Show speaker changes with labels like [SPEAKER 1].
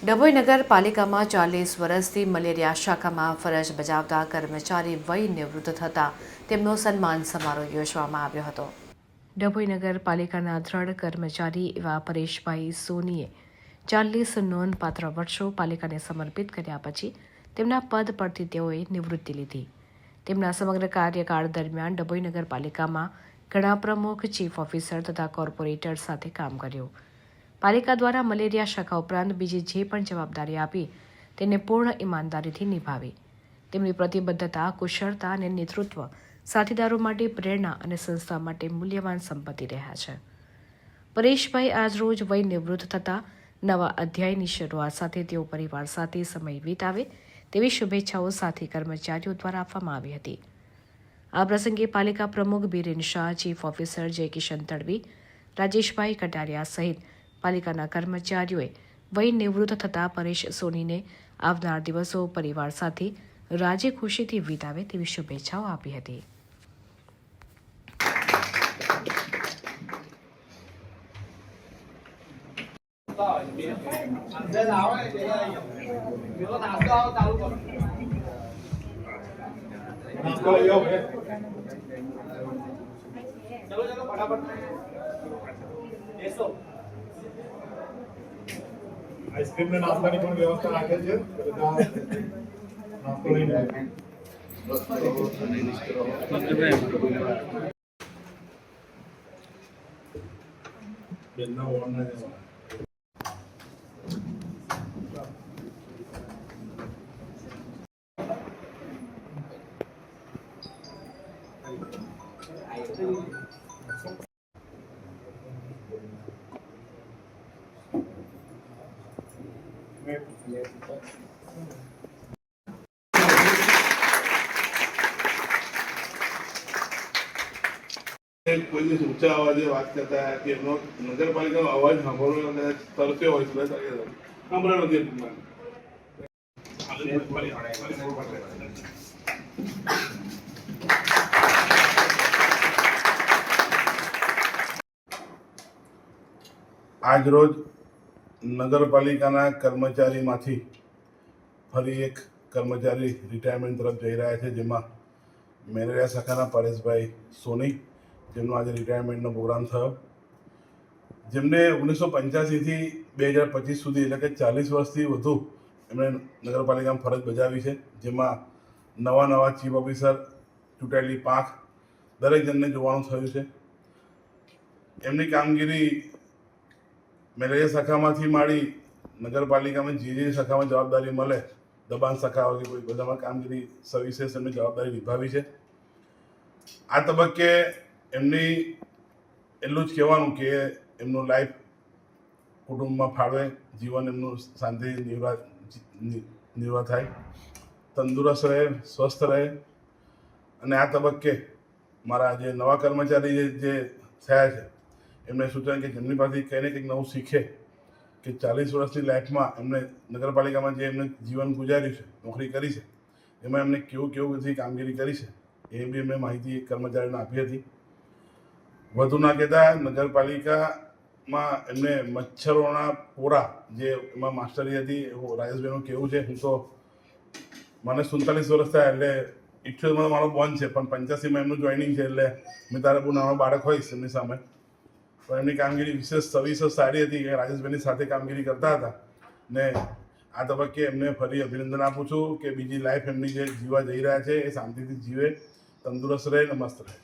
[SPEAKER 1] ડભોઈ નગરપાલિકામાં 40 વર્ષથી મલેરિયા શાખામાં ફરજ બજાવતા કર્મચારી વય નિવૃત્ત થતાં તેમનો સન્માન સમારોહ યોજવામાં આવ્યો હતો. ડભોઈ નગરપાલિકાના દ્રઢ કર્મચારી એવા પરેશભાઈ સોનીએ 40 નોંધપાત્ર વર્ષો પાલિકાને સમર્પિત કર્યા પછી તેમના પદ પરથી તેઓએ નિવૃત્તિ લીધી. તેમના સમગ્ર કાર્યકાળ દરમિયાન ડભોઈ નગરપાલિકામાં ઘણા પ્રમુખ, ચીફ ઓફિસર તથા કોર્પોરેટર સાથે કામ કર્યું. પાલિકા દ્વારા મલેરિયા શાખા ઉપરાંત બીજી જે પણ જવાબદારી આપી તેને પૂર્ણ ઈમાનદારીથી નિભાવી. તેમની પ્રતિબદ્ધતા, કુશળતા અને નેતૃત્વ સાથીદારો માટે પ્રેરણા અને સંસ્થા માટે મૂલ્યવાન સંપત્તિ રહ્યા છે. પરેશભાઈ આજરોજ વય નિવૃત્ત થતા નવા અધ્યાયની શરૂઆત સાથે તેઓ પરિવાર સાથે સમય વિતાવે તેવી શુભેચ્છાઓ સાથી કર્મચારીઓ દ્વારા આપવામાં આવી હતી. આ પ્રસંગે પાલિકા પ્રમુખ બીરેન શાહ, ચીફ ઓફિસર જય કિશન તડવી, રાજેશભાઈ કટારિયા સહિત પાલિકાના કર્મચારીઓએ વય નિવૃત્ત થતા પરેશ સોનીને આવનાર દિવસો પરિવાર સાથે રાજી ખુશીથી વિતાવે તેવી શુભેચ્છાઓ આપી હતી.
[SPEAKER 2] आइसक्रीम ने नाश्ता की पण व्यवस्था राखेल છે બધા નાસ્તો લઈને આવે બેનના ઓનને કોઈ દિવસ ઊંચા અવાજે વાત કરતા કે એમનો નગરપાલિકાનો અવાજ સાંભળવો કદાચ તરસ્યો હોય તો સાંભળ્યો નથી. આજ રોજ નગરપાલિકાના કર્મચારીમાંથી ફરી એક કર્મચારી રિટાયરમેન્ટ તરફ જઈ રહ્યા છે, જેમાં મેલેરિયા શાખાના પરેશભાઈ સોની, જેમનો આજે રિટાયરમેન્ટનો પ્રોગ્રામ થયો, જેમને 1985થી 2025 સુધી એટલે કે 40 વર્ષથી વધુ એમણે નગરપાલિકામાં ફરજ બજાવી છે, જેમાં નવા ચીફ ઓફિસર, ચૂંટાયેલી પાંખ દરેક જણને જોવાનું થયું છે. એમની કામગીરી મેલેરિયા શાખામાંથી માંડી નગરપાલિકામાં જે શાખામાં જવાબદારી મળે, દબાણ શાખા હોય કોઈ બધામાં કામગીરી સવિશેષ એમની જવાબદારી નિભાવી છે. આ તબક્કે એમની એટલું જ કહેવાનું કે એમનું લાઈફ કુટુંબમાં ફાળવે, જીવન એમનું શાંતિ નિર્વાહ થાય, તંદુરસ્ત રહે, સ્વસ્થ રહે. અને આ તબક્કે મારા જે નવા કર્મચારી જે થયા છે એમને સૂચન કે જેમની પાસેથી કંઈ ને કંઈક નવું શીખે, કે 40 વર્ષની લાઈફમાં એમને નગરપાલિકામાં જે એમને જીવન ગુજાર્યું છે, નોકરી કરી છે, એમાં એમને કેવું બધી કામગીરી કરી છે એ બી એમને માહિતી કર્મચારીઓને આપી હતી. વધુ ના કહેતા, નગરપાલિકામાં એમને મચ્છરોના પોરા જે એમાં માસ્ટરી હતી એવું રાજેશભાઈનું કહેવું છે. હું તો મને 47 વર્ષ થયા એટલે 78માં મારો બોન્ડ છે, પણ 85માં એમનું જોઈનિંગ છે, એટલે મેં તારે બહુ નાનો બાળક હોઈશ એમની સામે. પણ એમની કામગીરી વિશેષ સારી હતી કે રાજેશભાઈની સાથે કામગીરી કરતા હતા. ને આ તબક્કે એમને ફરી અભિનંદન આપું છું કે બીજી લાઈફ એમની જે જીવવા જઈ રહ્યા છે એ શાંતિથી જીવે, તંદુરસ્ત રહે ને મસ્ત રહે.